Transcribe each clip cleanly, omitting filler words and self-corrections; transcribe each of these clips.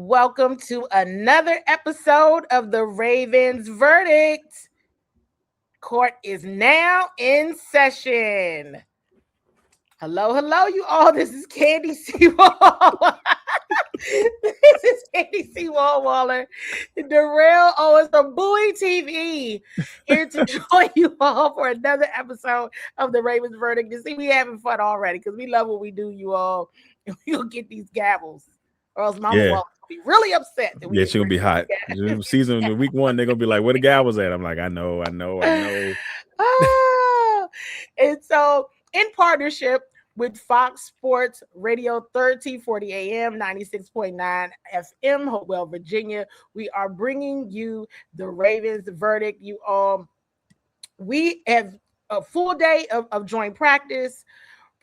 welcome to another episode of the Ravens Verdict. Court is now in session. Hello, you all. This is Candy Seawall. This is Candy Seawall Waller. Darrell Owens from Bowie TV here to join you all for another episode of the Ravens Verdict. You see, we having fun already because we love what we do, you all. And we'll get these gavels. Or else Mama Wallace will be really upset. That we she's gonna be hot. Season week 1, they're gonna be like, "Where the guy was at?" I'm like, "I know." And so, in partnership with Fox Sports Radio 1340 AM, 96.9 FM, Hopewell, Virginia, we are bringing you the Ravens Verdict. You all, we have a full day of joint practice.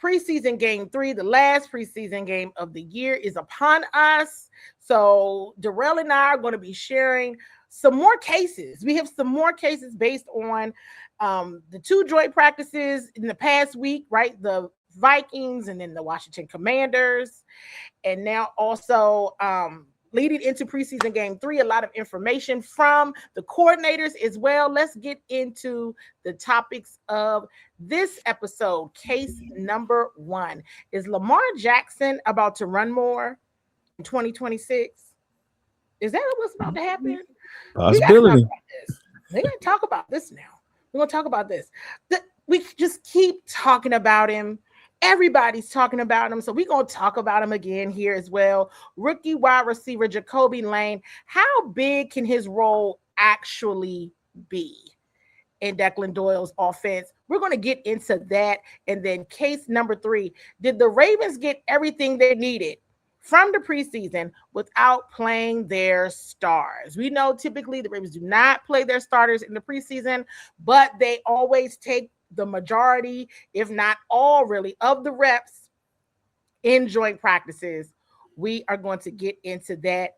Preseason game 3, the last preseason game of the year, is upon us. So Darrell and I are going to be sharing some more cases. We have some more cases based on the 2 joint practices in the past week, right? The Vikings and then the Washington Commanders. And now also leading into preseason game 3, a lot of information from the coordinators as well. Let's get into the topics of this episode. Case number 1. Is Lamar Jackson about to run more in 2026? Is that what's about to happen? Possibility. We got to talk about this now. We're going to talk about this. We just keep talking about him. Everybody's talking about him, so we're going to talk about him again here as well. Rookie wide receiver Jacoby Lane. How big can his role actually be in Declan Doyle's offense? We're going to get into that. And then case number 3, did the Ravens get everything they needed from the preseason without playing their stars? We know typically the Ravens do not play their starters in the preseason, but they always take the majority, if not all really, of the reps in joint practices. We are going to get into that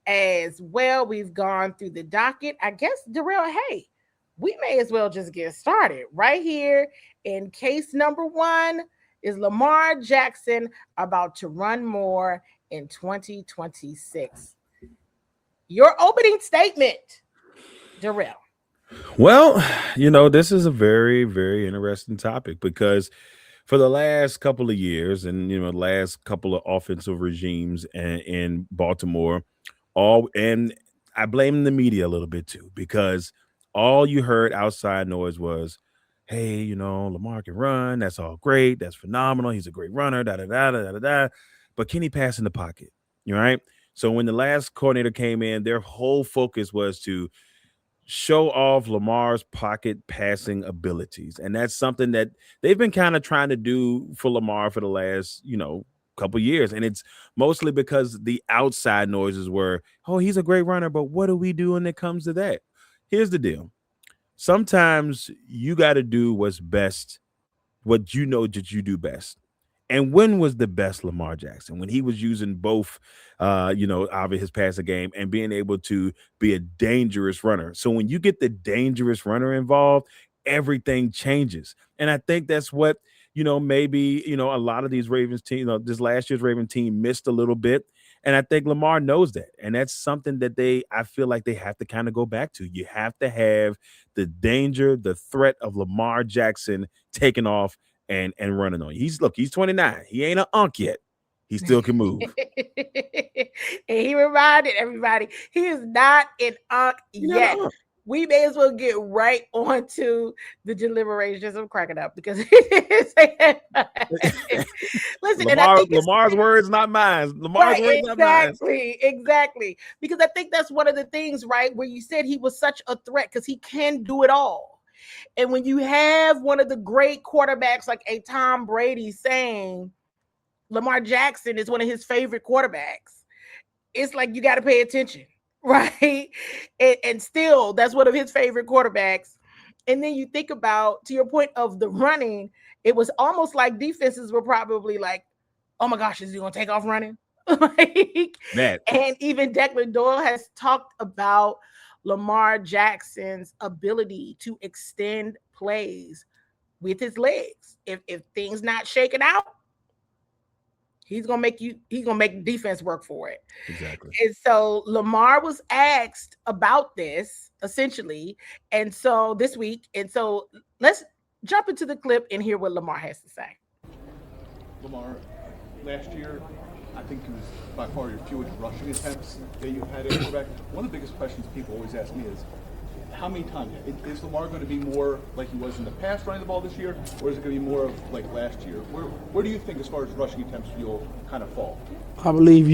as well. We've gone through the docket. I guess, Darrell, hey, we may as well just get started right here in case number 1. Is Lamar Jackson about to run more in 2026? Your opening statement, Darrell. Well, this is a very, very interesting topic because for the last couple of years and, the last couple of offensive regimes in Baltimore, and I blame the media a little bit too, because all you heard outside noise was, hey, Lamar can run. That's all great. That's phenomenal. He's a great runner. Da da da da da da. But can he pass in the pocket? Right. So when the last coordinator came in, their whole focus was to show off Lamar's pocket passing abilities. And that's something that they've been kind of trying to do for Lamar for the last, couple years. And it's mostly because the outside noises were, oh, he's a great runner, but what do we do when it comes to that? Here's the deal. Sometimes you got to do what's best, what you know that you do best. And when was the best Lamar Jackson? When he was using both, obviously his passing game and being able to be a dangerous runner. So when you get the dangerous runner involved, everything changes. And I think that's what, maybe, a lot of these Ravens team, this last year's Ravens team missed a little bit. And I think Lamar knows that. And that's something that I feel like they have to kind of go back to. You have to have the danger, the threat of Lamar Jackson taking off and running on you. He's 29. He ain't an unk yet. He still can move. And he reminded everybody he is not an unk yet. We may as well get right on to the deliberations. I'm cracking up because listen, Lamar's words, not mine. Lamar's words, not mine. Exactly. Because I think that's one of the things, right, where you said he was such a threat because he can do it all. And when you have one of the great quarterbacks like a Tom Brady saying Lamar Jackson is one of his favorite quarterbacks, it's like you got to pay attention, right? And still, that's one of his favorite quarterbacks. And then you think about, to your point of the running, it was almost like defenses were probably like, oh my gosh, is he going to take off running? And even Declan Doyle has talked about Lamar Jackson's ability to extend plays with his legs. If things not shaking out, He's gonna make defense work for it. Exactly. And so Lamar was asked about this essentially, and so this week, and so let's jump into the clip and hear what Lamar has to say. Lamar, last year, I think it was by far your fewest rushing attempts that you've had at quarterback. One of the biggest questions people always ask me is, how many times is Lamar going to be more like he was in the past running the ball this year, or is it going to be more of like last year? Where do you think, as far as rushing attempts, you'll kind of fall? I believe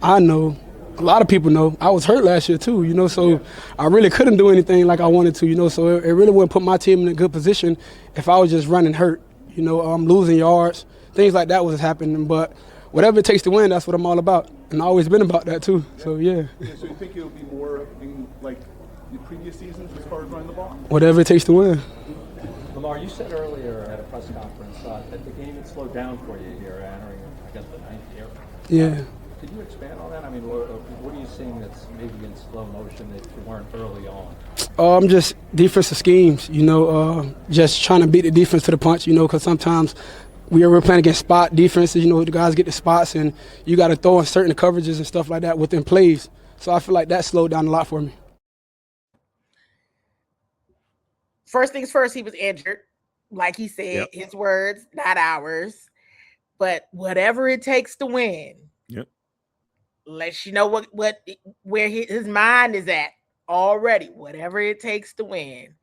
I know, a lot of people know. I was hurt last year too, so I really couldn't do anything like I wanted to, so it really wouldn't put my team in a good position if I was just running hurt, I'm losing yards, things like that was happening. But whatever it takes to win, that's what I'm all about. And I've always been about that too, so yeah. So you think it'll be more in like the previous seasons as far as running the ball? Whatever it takes to win. Lamar, you said earlier at a press conference that the game had slowed down for you here entering, I guess, the ninth year. Yeah. Could you expand on that? I mean, what are you seeing that's maybe in slow motion that you weren't early on? Just defensive schemes, just trying to beat the defense to the punch, because sometimes we're playing against spot defenses, the guys get the spots and you got to throw in certain coverages and stuff like that within plays. So I feel like that slowed down a lot for me. First things first, he was injured. Like he said, his words, not ours. But whatever it takes to win. Yep. Lets you know where his mind is at already. Whatever it takes to win.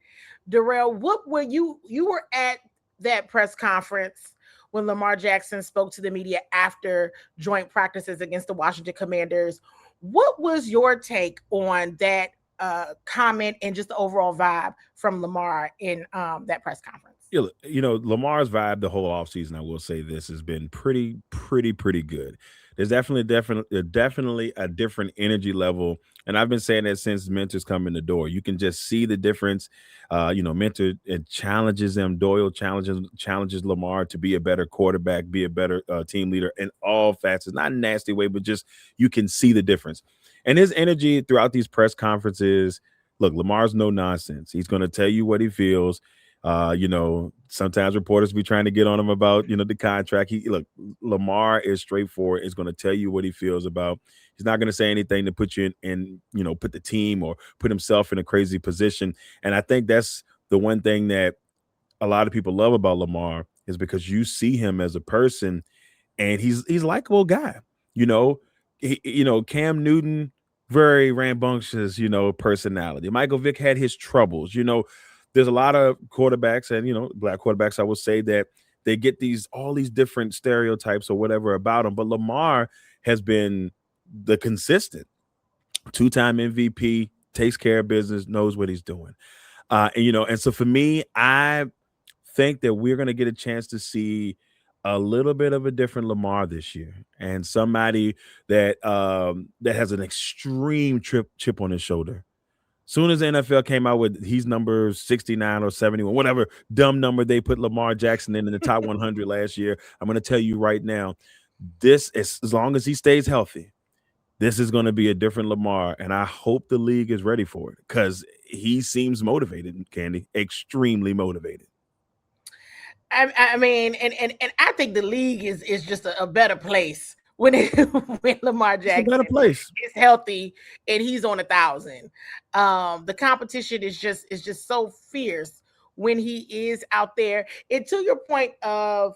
Darrell, what were you were at that press conference when Lamar Jackson spoke to the media after joint practices against the Washington Commanders. What was your take on that comment and just the overall vibe from Lamar in that press conference? Lamar's vibe the whole offseason, I will say this, has been pretty good. There's definitely a different energy level. And I've been saying that since Mentor's come in the door. You can just see the difference. Mentor challenges him. Doyle challenges Lamar to be a better quarterback, be a better team leader in all facets. Not in a nasty way, but just you can see the difference. And his energy throughout these press conferences, look, Lamar's no nonsense. He's going to tell you what he feels. Sometimes reporters be trying to get on him about, the contract. Lamar is straightforward. Is going to tell you what he feels about. He's not going to say anything to put you in, put the team or put himself in a crazy position. And I think that's the one thing that a lot of people love about Lamar is because you see him as a person and he's a likable guy. Cam Newton, very rambunctious, personality. Michael Vick had his troubles, There's a lot of quarterbacks and, black quarterbacks, I would say, that they get all these different stereotypes or whatever about them. But Lamar has been the consistent two-time MVP, takes care of business, knows what he's doing. And so for me, I think that we're going to get a chance to see a little bit of a different Lamar this year, and somebody that has an extreme chip on his shoulder. Soon as the NFL came out with he's number 69 or 71, whatever dumb number they put Lamar Jackson in the top 100 last year, I'm going to tell you right now, this is, as long as he stays healthy, this is going to be a different Lamar, and I hope the league is ready for it because he seems motivated, Candy, extremely motivated. I mean, and I think the league is just a better place when when Lamar Jackson is healthy and he's on 1,000. The competition is just so fierce when he is out there. And to your point of,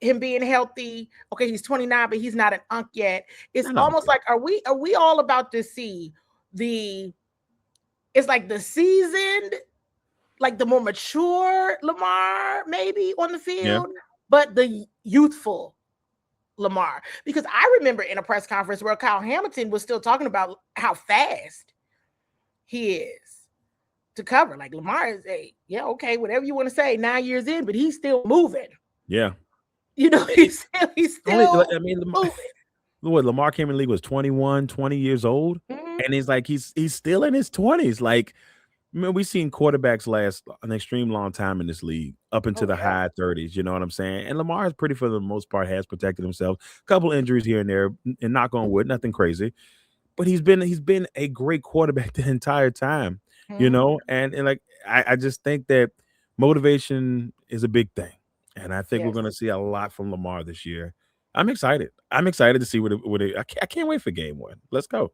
him being healthy, okay, he's 29, but he's not an unk yet. It's almost like, are we all about to see it's like the seasoned, like the more mature Lamar maybe on the field, but the youthful Lamar? Because I remember in a press conference where Kyle Hamilton was still talking about how fast he is to cover. Like Lamar is okay, whatever you want to say, 9 years in, but he's still moving. Yeah. He's still moving. Lamar came in the league was 21, 20 years old. Mm-hmm. And he's still in his 20s. Like, we've seen quarterbacks last an extreme long time in this league, up into the high 30s. You know what I'm saying? And Lamar is for the most part, has protected himself. A couple injuries here and there, and knock on wood, nothing crazy. But he's been a great quarterback the entire time, And like I just think that motivation is a big thing. And I think we're going to see a lot from Lamar this year. I'm excited. I'm excited to see I can't wait for game one. Let's go.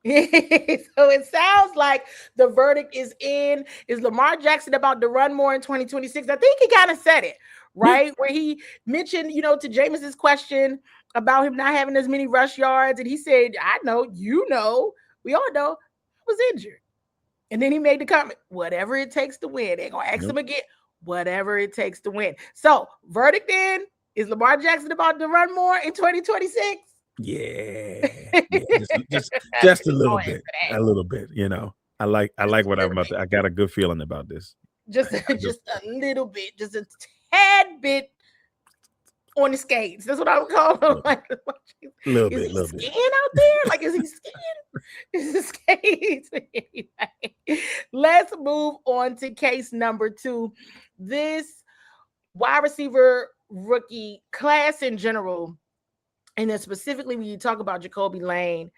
So it sounds like the verdict is in. Is Lamar Jackson about to run more in 2026? I think he kind of said it, Yeah. right? Where he mentioned, to Jameis's question about him not having as many rush yards. And he said, I know, we all know I was injured. And then he made the comment, whatever it takes to win. They're going to ask Yep. him again, whatever it takes to win. So, verdict in. Is Lamar Jackson about to run more in 2026? Yeah. Yeah. Just a little Go ahead bit. for that. A little bit, I Just like a what I'm little about bit. to I got a good feeling about this. Just, I got a good just a little bit, just a tad bit on the skates. That's what I would call him. Like, is he little bit. skiing out there? Like, is he skiing? Is it skates? Anyway, let's move on to case number 2. This wide receiver rookie class in general, and then specifically when you talk about Jacoby Lane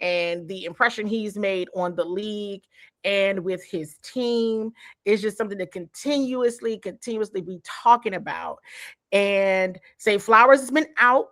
and the impression he's made on the league and with his team, is just something to continuously be talking about. And say Flowers has been out.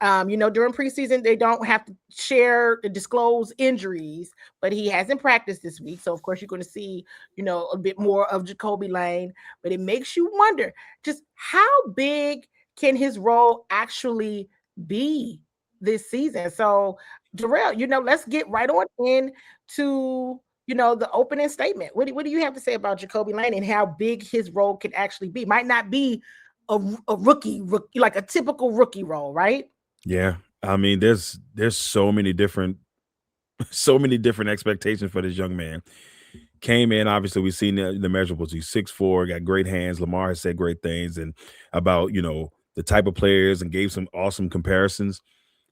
During preseason, they don't have to share to disclose injuries, but he hasn't practiced this week. So, of course, you're going to see, a bit more of Jacoby Lane. But it makes you wonder just how big can his role actually be this season? So, Darrell, let's get right on in to, the opening statement. What do you have to say about Jacoby Lane and how big his role can actually be? Might not be a rookie, like a typical rookie role, right? Yeah. I mean, there's so many different so many different expectations for this young man. Came in, obviously, we've seen the measurables. He's 6'4", got great hands. Lamar has said great things and about, the type of players and gave some awesome comparisons.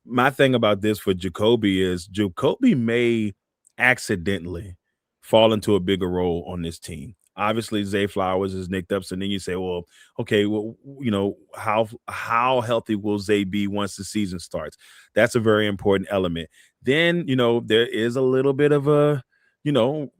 My thing about this for Jacoby is Jacoby may accidentally fall into a bigger role on this team. Obviously, Zay Flowers is nicked up, so then you say, well, okay, well, how healthy will Zay be once the season starts? That's a very important element. Then, there is a little bit of a, you know,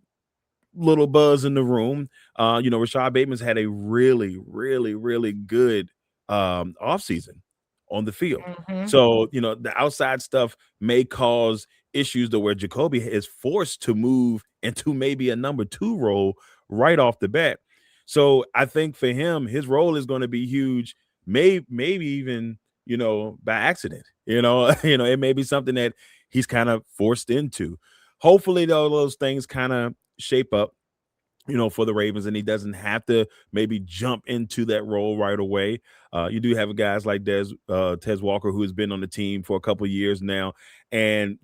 little buzz in the room. Rashad Bateman's had a really, really, really good offseason on the field. Mhm. So, the outside stuff may cause issues to where Jacoby is forced to move into maybe a number 2 role right off the bat. So I think for him, his role is going to be huge, maybe even, by accident. It may be something that he's kind of forced into. Hopefully, though, those things kind of shape up, for the Ravens, and he doesn't have to maybe jump into that role right away. You do have guys like Tez Walker, who has been on the team for a couple of years now, and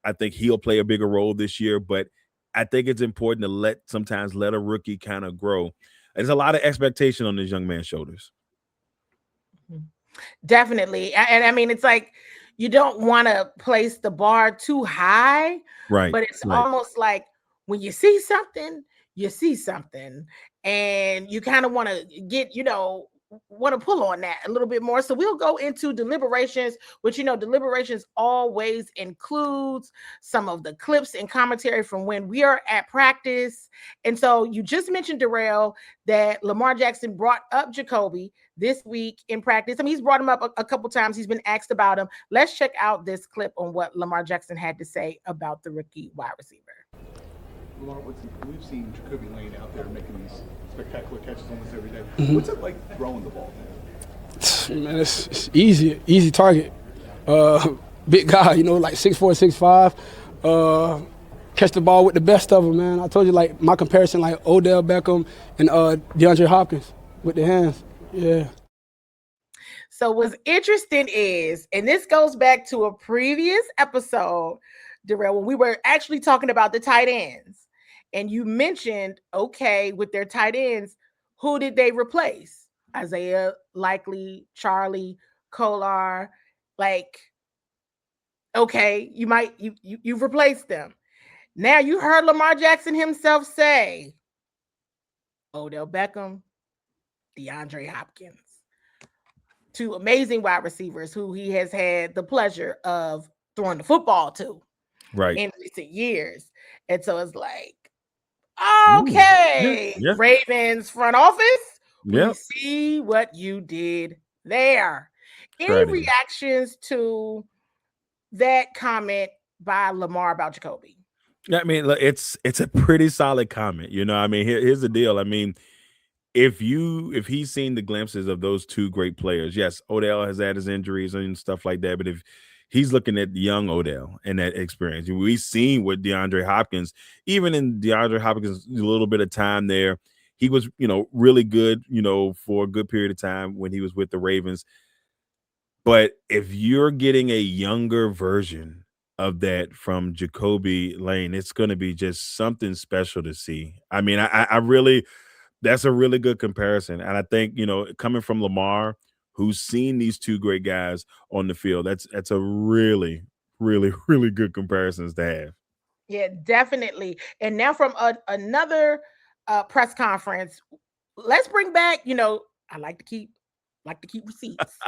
I think he'll play a bigger role this year. But I think it's important to sometimes let a rookie kind of grow. There's a lot of expectation on this young man's shoulders. Definitely. And I mean, it's like you don't want to place the bar too high, Right, but it's right. almost like when you see something, you see something, and you kind of want to get, want to pull on that a little bit more. So we'll go into deliberations, which, deliberations always includes some of the clips and commentary from when we are at practice. And so you just mentioned, Darrell, that Lamar Jackson brought up Jacoby this week in practice. I mean, he's brought him up a couple times. He's been asked about him. Let's check out this clip on what Lamar Jackson had to say about the rookie wide receiver. Lamar, we've seen Jacoby Lane out there making these spectacular catches almost every day. What's it like throwing the ball? Man, it's easy target. Big guy, like 6'4", 6'5". Catch the ball with the best of them, man. I told you, like, my comparison, like Odell Beckham and DeAndre Hopkins with the hands. Yeah. So what's interesting is, and this goes back to a previous episode, Darrell, when we were actually talking about the tight ends, and you mentioned, okay, with their tight ends, who did they replace? Isaiah, Likely, Charlie, Kolar. Like, okay, you've replaced them. Now you heard Lamar Jackson himself say, Odell Beckham, DeAndre Hopkins. 2 amazing wide receivers who he has had the pleasure of throwing the football to in recent years. And so it's like, okay, Yeah. Ravens front office, we Yep. see what you did there. Any strategy. reactions to that comment by Lamar about Jacoby? Yeah, I mean, look, it's a pretty solid comment. I mean, here's the deal. I mean, if he's seen the glimpses of those two great players, yes, Odell has had his injuries and stuff like that, but if he's looking at young Odell and that experience, we've seen with DeAndre Hopkins, even in DeAndre Hopkins' a little bit of time there, he was really good, for a good period of time when he was with the Ravens. But if you're getting a younger version of that from Jacoby Lane, it's going to be just something special to see. I mean, I really, that's a really good comparison. And I think, coming from Lamar, who's seen these two great guys on the field, that's a really, really, really good comparisons to have. Yeah, definitely. And now from another press conference, let's bring back. I like to keep receipts.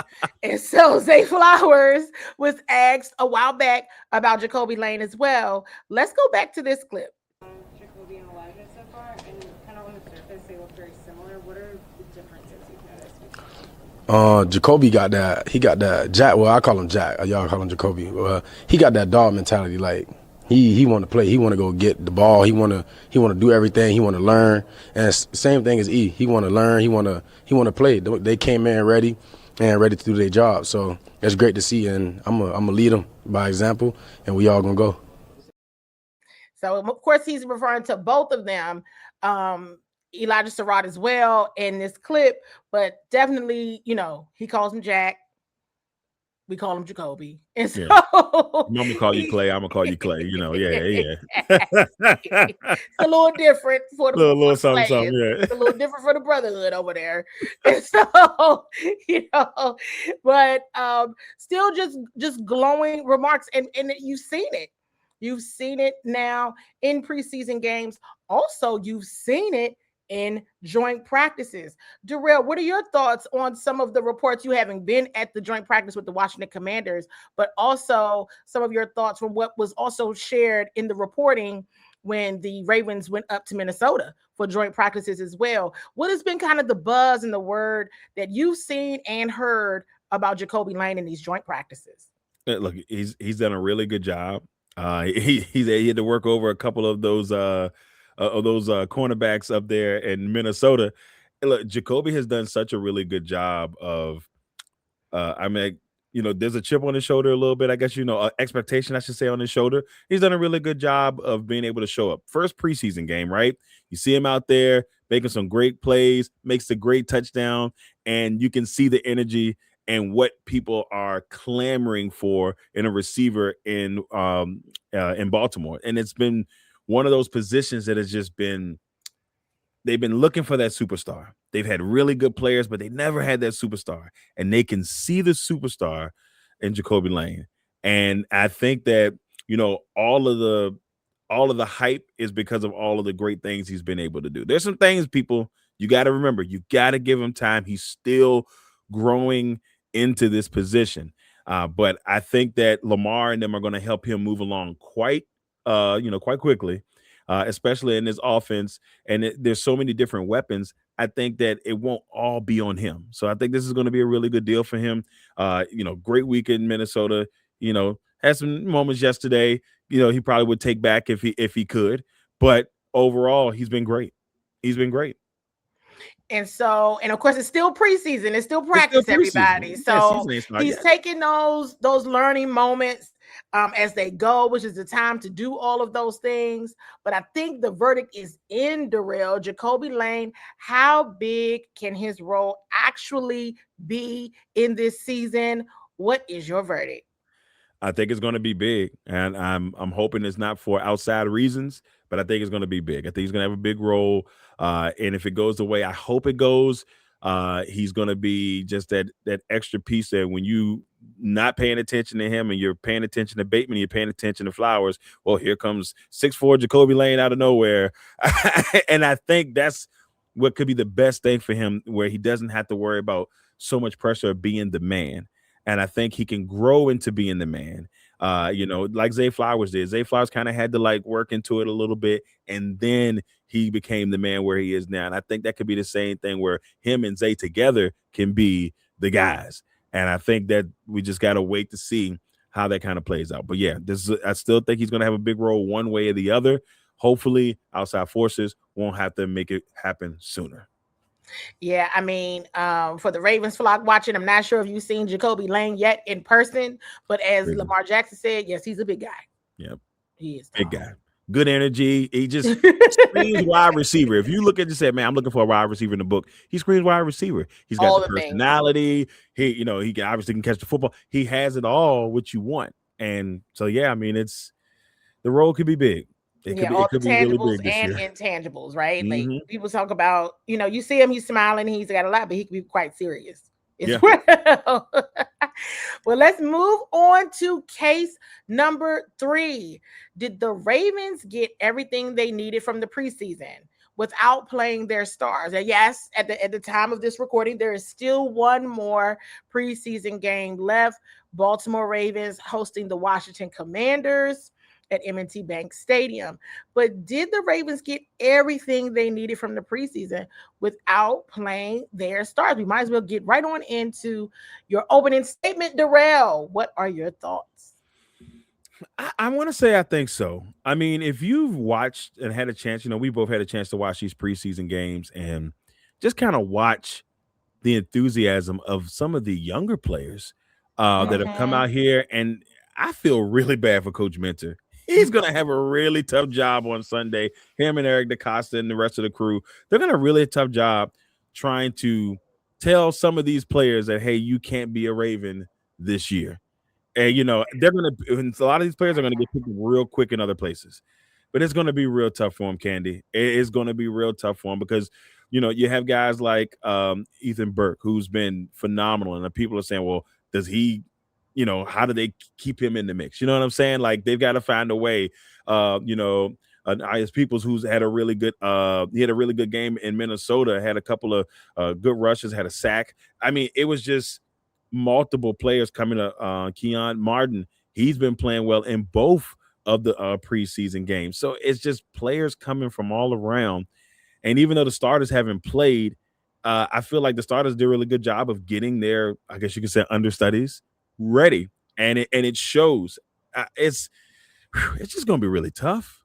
And so Zay Flowers was asked a while back about Jacoby Lane as well. Let's go back to this clip. Jacoby and Elijah so far, and kind of on the surface, they look very similar. What are the differences you've noticed? Jacoby got that. He got that Jack. Well, I call him Jack. Y'all call him Jacoby. He got that dog mentality. Like he want to play. He want to go get the ball. He want to do everything. He want to learn. And same thing as E. He want to learn. He want to play. They came in ready to do their job. So that's great to see. And I'm gonna lead them by example. And we all gonna go. So of course he's referring to both of them. Elijah Surratt as well in this clip, but definitely, he calls him Jack. We call him Jacoby. And so Yeah. I'm gonna call you Clay. I'm gonna call you Clay. Yeah. it's a little different for the little for the something, class. yeah. It's a little different for the brotherhood over there. And so, but still just glowing remarks. And you've seen it. You've seen it now in preseason games. Also, you've seen it in joint practices. Darrell, what are your thoughts on some of the reports, you having been at the joint practice with the Washington Commanders, but also some of your thoughts from what was also shared in the reporting when the Ravens went up to Minnesota for joint practices as well? What has been kind of the buzz and the word that you've seen and heard about Jacoby Lane in these joint practices? Look, he's done a really good job. He had to work over a couple of those cornerbacks up there in Minnesota. And look, Jacoby has done such a really good job of. I mean, there's a chip on his shoulder a little bit. I guess expectation, I should say, on his shoulder. He's done a really good job of being able to show up. First preseason game, right? You see him out there making some great plays, makes a great touchdown, and you can see the energy and what people are clamoring for in a receiver in Baltimore. And it's been one of those positions that has just been, they've been looking for that superstar. They've had really good players, but they never had that superstar. And they can see the superstar in Jacoby Lane. And I think that, all of the hype is because of all of the great things he's been able to do. There's some things, people, you got to remember. You got to give him time. He's still growing into this position. But I think that Lamar and them are going to help him move along quite quickly, especially in this offense. And there's so many different weapons. I think that it won't all be on him. So I think this is going to be a really good deal for him. Great week in Minnesota. Had some moments yesterday. He probably would take back if he could. But overall, he's been great. He's been great. And so, and of course, it's still preseason. It's still practice, everybody. So he's taking those learning moments as they go, which is the time to do all of those things. But I think the verdict is in, Darrell. Jacoby Lane, how big can his role actually be in this season? What is your verdict? I think it's going to be big, and I'm hoping it's not for outside reasons, but I think it's going to be big. I think he's going to have a big role, and if it goes the way I hope it goes, he's going to be just that extra piece that when you not paying attention to him and you're paying attention to Bateman, you're paying attention to Flowers. Well, here comes 6'4" Jacoby Lane out of nowhere, and I think that's what could be the best thing for him, where he doesn't have to worry about so much pressure of being the man. And I think he can grow into being the man, like Zay Flowers did. Zay Flowers kind of had to work into it a little bit, and then he became the man where he is now. And I think that could be the same thing where him and Zay together can be the guys. And I think that we just got to wait to see how that kind of plays out. But yeah, I still think he's going to have a big role one way or the other. Hopefully, outside forces won't have to make it happen sooner. Yeah, I mean, for the Ravens flock watching, I'm not sure if you've seen Jacoby Lane yet in person, but as Really? Lamar Jackson said, yes, he's a big guy. Yep. He is Big tall. guy. Good energy. He just screams wide receiver. If you look at and say, man, I'm looking for a wide receiver in the book, he screams wide receiver. He's got All the the things. personality. He can obviously catch the football. He has it all, what you want. And so, yeah, I mean, the role could be big. All It the could be really tangibles big this and year. intangibles, right? Like Mhm. people talk about, you see him, he's smiling, he's got a lot, but he can be quite serious as Yeah. well. Well, let's move on to case number 3. Did the Ravens get everything they needed from the preseason without playing their stars? And yes, at the time of this recording, there is still one more preseason game left. Baltimore Ravens hosting the Washington Commanders at M&T Bank Stadium. But did the Ravens get everything they needed from the preseason without playing their stars? We might as well get right on into your opening statement, Darrell. What are your thoughts? I want to say I think so. I mean, if you've watched and had a chance, we both had a chance to watch these preseason games and just kind of watch the enthusiasm of some of the younger players that have come out here. And I feel really bad for Coach Mentor. He's going to have a really tough job on Sunday. Him and Eric DeCosta and the rest of the crew, they're going to have a really tough job trying to tell some of these players that, hey, you can't be a Raven this year. And, they're going to, a lot of these players are going to get picked real quick in other places. But it's going to be real tough for him, Candy. It is going to be real tough for him because, you have guys like Ethan Burke, who's been phenomenal. And the people are saying, well, does he, how do they keep him in the mix? You know what I'm saying? Like, they've got to find a way. Ias Peoples, who's had a really good, he had a really good game in Minnesota, had a couple of good rushes, had a sack. I mean, it was just multiple players coming to Keon Martin. He's been playing well in both of the preseason games. So it's just players coming from all around. And even though the starters haven't played, I feel like the starters did a really good job of getting their, I guess you could say, understudies ready. And it shows. It's just going to be really tough.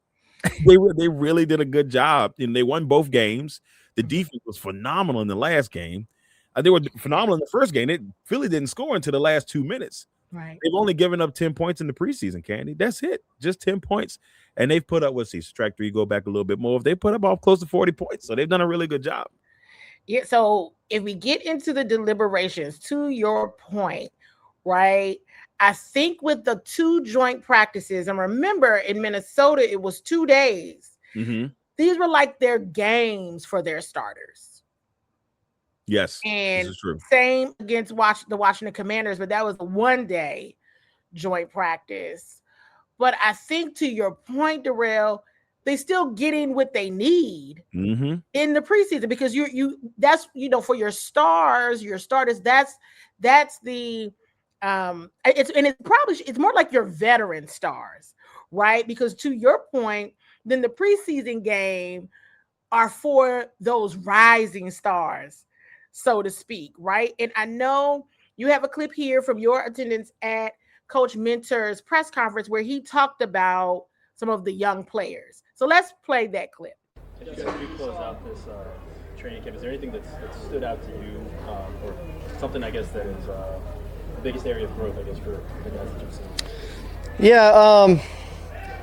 They really did a good job. And they won both games. The defense was phenomenal in the last game. They were phenomenal in the first game. Philly didn't score until the last 2 minutes. Right. They've only given up 10 points in the preseason, Candy. That's it. Just 10 points. And they've put up, subtract 3, go back a little bit more. They put up all close to 40 points. So they've done a really good job. Yeah. So if we get into the deliberations, to your point, right? I think with the 2 joint practices, and remember in Minnesota, it was 2 days. Mm-hmm. These were like their games for their starters. Yes, and this is true. Same against the Washington Commanders, but that was a 1-day joint practice. But I think to your point, Darrell, they still getting what they need in the preseason because that's for your starters. That's the it's more like your veteran stars, right? Because to your point, then the preseason game are for those rising stars, so to speak, right? And I know you have a clip here from your attendance at Coach Mentor's press conference where he talked about some of the young players. So let's play that clip. As you close out this training camp, is there anything that stood out to you or something, I guess, that is the biggest area of growth, I guess, for the guys that you've seen? Yeah,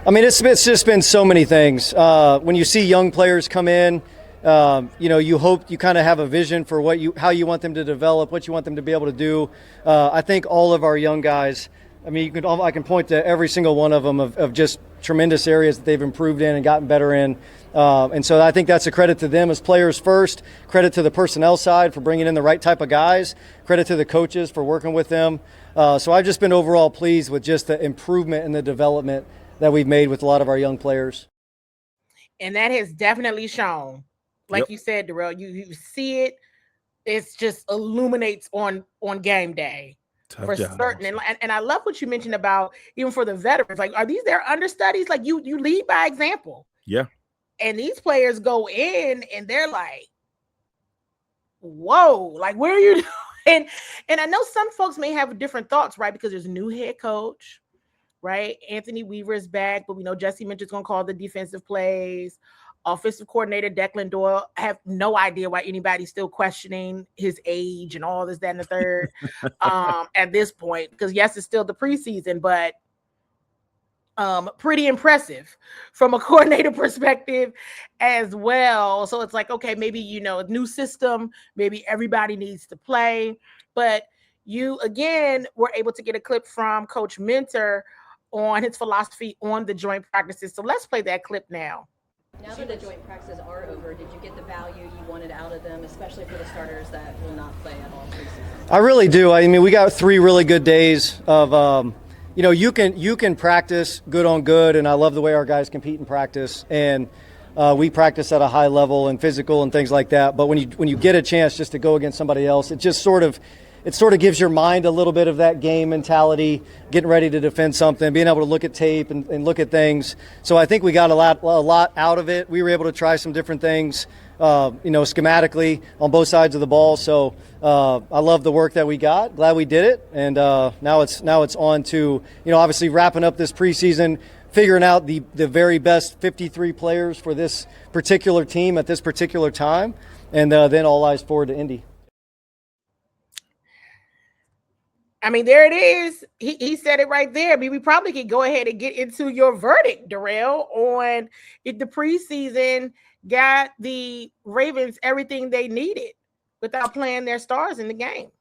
I mean, it's just been so many things. When you see young players come in, you hope you kind of have a vision for how you want them to develop, what you want them to be able to do. I think all of our young guys, I mean, I can point to every single one of them of just tremendous areas that they've improved in and gotten better in. And so I think that's a credit to them as players first, credit to the personnel side for bringing in the right type of guys, credit to the coaches for working with them. So I've just been overall pleased with just the improvement and the development that we've made with a lot of our young players. And that has definitely shown. Like you said, Darrell, you see it. It's just illuminates on game day. Tough for job, certain. And I love what you mentioned about even for the veterans. Like, are these their understudies? Like you lead by example. Yeah. And these players go in and they're like, whoa, like what are you and I know some folks may have different thoughts, right? Because there's a new head coach, right? Anthony Weaver is back, but we know Jesse Minter's going to call the defensive plays. Offensive coordinator Declan Doyle, I have no idea why anybody's still questioning his age and all this, that, and the third at this point. Because yes, it's still the preseason, but pretty impressive from a coordinator perspective as well. So it's like, okay, maybe, a new system, maybe everybody needs to play. But you, again, were able to get a clip from Coach Minter on his philosophy on the joint practices. So let's play that clip now. Now that the joint practices are over, did you get the value you wanted out of them, especially for the starters that will not play at all preseason? I really do. I mean, we got 3 really good days of, you can practice good on good, and I love the way our guys compete in practice, and we practice at a high level and physical and things like that. But when you get a chance just to go against somebody else, it just sort of gives your mind a little bit of that game mentality, getting ready to defend something, being able to look at tape and look at things. So I think we got a lot out of it. We were able to try some different things, schematically on both sides of the ball. So I love the work that we got. Glad we did it. And now it's on to, obviously wrapping up this preseason, figuring out the very best 53 players for this particular team at this particular time. And then all eyes forward to Indy. I mean, there it is. He said it right there. I mean, we probably could go ahead and get into your verdict, Darrell, on if the preseason got the Ravens everything they needed without playing their stars in the game.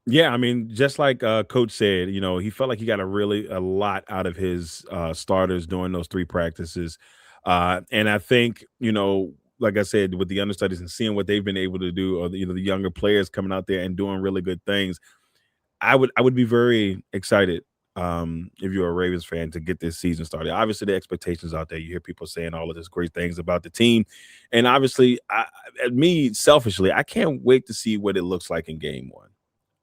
Yeah, I mean, just like Coach said, he felt like he got a lot out of his starters during those 3 practices. And I think, like I said, with the understudies and seeing what they've been able to do, or the younger players coming out there and doing really good things, I would be very excited if you're a Ravens fan to get this season started. Obviously, the expectations out there. You hear people saying all of this great things about the team, and obviously, me selfishly, I can't wait to see what it looks like in Game 1.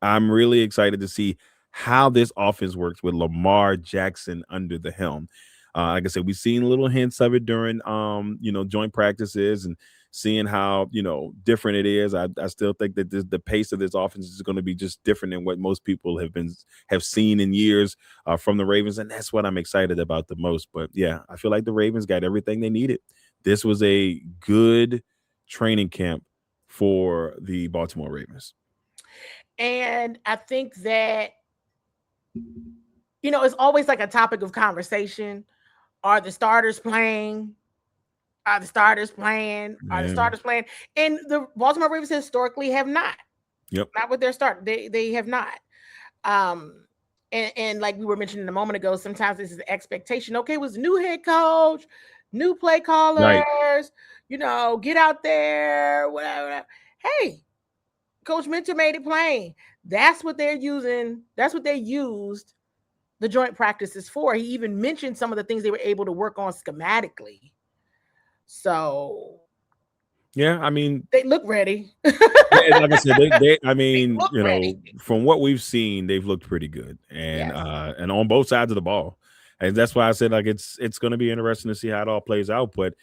I'm really excited to see how this offense works with Lamar Jackson under the helm. Like I said, we've seen little hints of it during joint practices and seeing how different it is. I still think that the pace of this offense is going to be just different than what most people have seen in years from the Ravens, and that's what I'm excited about the most. But yeah, I feel like the Ravens got everything they needed. This was a good training camp for the Baltimore Ravens, and I think that it's always like a topic of conversation. Are the starters playing? Are the starters playing? Are the starters playing? And the Baltimore Ravens historically have not. Yep. Not with their start. They have not. And like we were mentioning a moment ago, sometimes this is the expectation. Okay, it was new head coach, new play callers, right. Get out there, whatever. Hey, Coach Minter made it plain. That's what they're using. That's what they used the joint practices for. He even mentioned some of the things they were able to work on schematically. So, yeah, I mean, they look ready. Like I said, ready. From what we've seen, they've looked pretty good, and and on both sides of the ball, and that's why I said like it's going to be interesting to see how it all plays out. But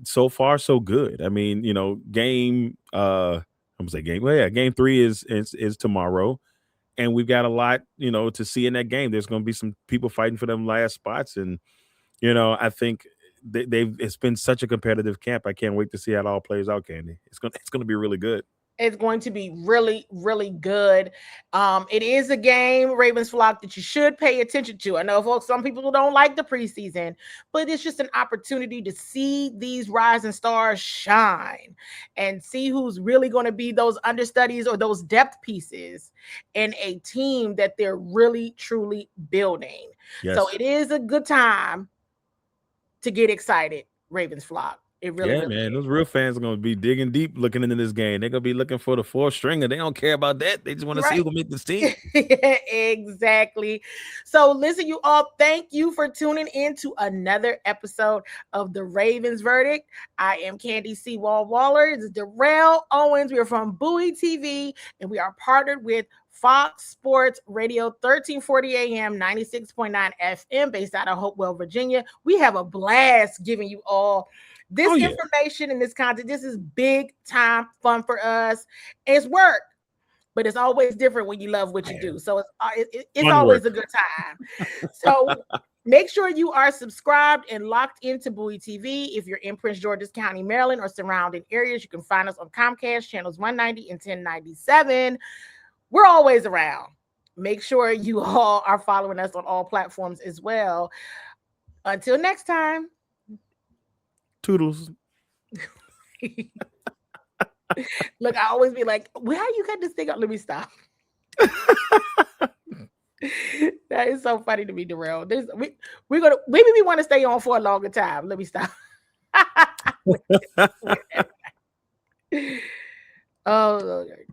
so far, so good. I mean, game game 3 is tomorrow, and we've got a lot to see in that game. There's going to be some people fighting for them last spots, and I think. It's been such a competitive camp. I can't wait to see how it all plays out, Candy. It's going to be really good. It's going to be really, really good. It is a game, Ravens flock, that you should pay attention to. I know, folks, some people don't like the preseason, but it's just an opportunity to see these rising stars shine and see who's really going to be those understudies or those depth pieces in a team that they're really, truly building. Yes. So it is a good time to get excited, Ravens flock. It really, man. Those real fans are going to be digging deep looking into this game. They're going to be looking for the 4th stringer. They don't care about that. They just want to see who make this team. Exactly. So listen, you all, thank you for tuning in to another episode of The Ravens Verdict. I am Candy C. Waller. It's Darrell Owens. We are from Bowie TV, and we are partnered with Fox Sports Radio, 1340 AM, 96.9 FM, based out of Hopewell, Virginia. We have a blast giving you all this information and this content. This is big time fun for us. It's work. but it's always different when you love what you do. So it's Fun always work. a good time. So make sure you are subscribed and locked into Bowie TV. If you're in Prince George's County, Maryland, or surrounding areas, you can find us on Comcast channels 190 and 1097. We're always around. Make sure you all are following us on all platforms as well. Until next time. Toodles. Look, I always be like, well, how you cut this thing up? Let me stop. That is so funny to me, Darrell. Maybe we want to stay on for a longer time. Let me stop. Oh, okay.